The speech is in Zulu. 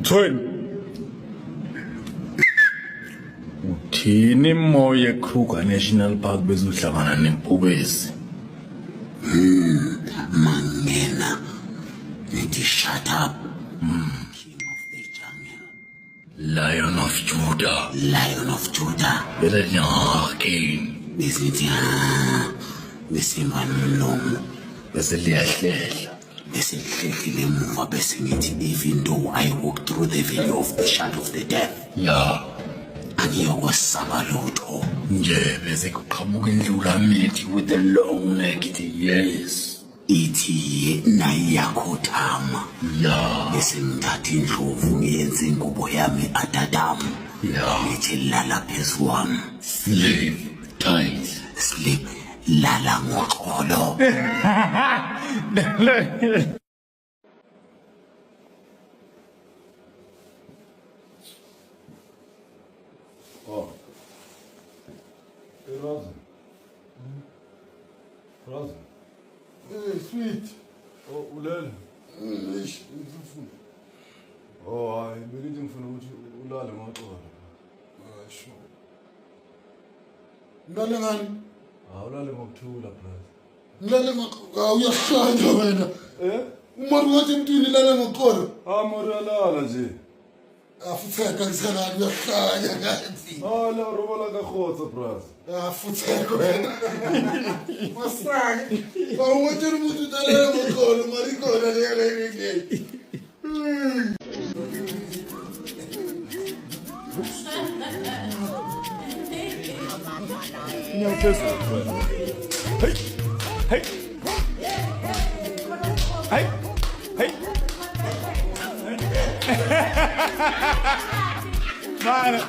Twin. Uthini moye Kruger National Park bezuhlangana nempubezi? Mangena. Nithi shut up. King of the jungle. Lion of Judah. Lion of Judah. Better than King. Besithi besimba nomlomo. Bese liyahlela. Bese ngihlekile emuva bese ngithi even though I walk through the valley of the shadow of the death. Ya. Angiyokwesaba lutho. Nje bese kuqhamuka indlula mithi with the long neck ithi yes. Ithi nayi yakhothama. Ya. Bese ngithatha indlovu ngiyenze ingubo yami adadamu. Ya. Ngithi lala phezu kwami. Sleep tight. Sleep lala ngoxolo. Oh. Hey, Raza. Raza. Hey, sweet. Oh, ulele. Eish, ngifuna. Oh, hayi, bengithi ngifuna ukuthi ulale ngoxolo. Sho. Ngilale ngani? Ulale ngokuthula, brother. Ngilale uyashaya wena. Uma ngathi emntwini ilale ngoxolo. Moralala nje. Afutheka ngisalala uyashaya ngathi. La robola kakhotsa, brother. Afutheka wena. Masaka. Bawuthela umuntu ilale ngoxolo, mari khona le. Hey. Hey. Hey. Hey. Mano,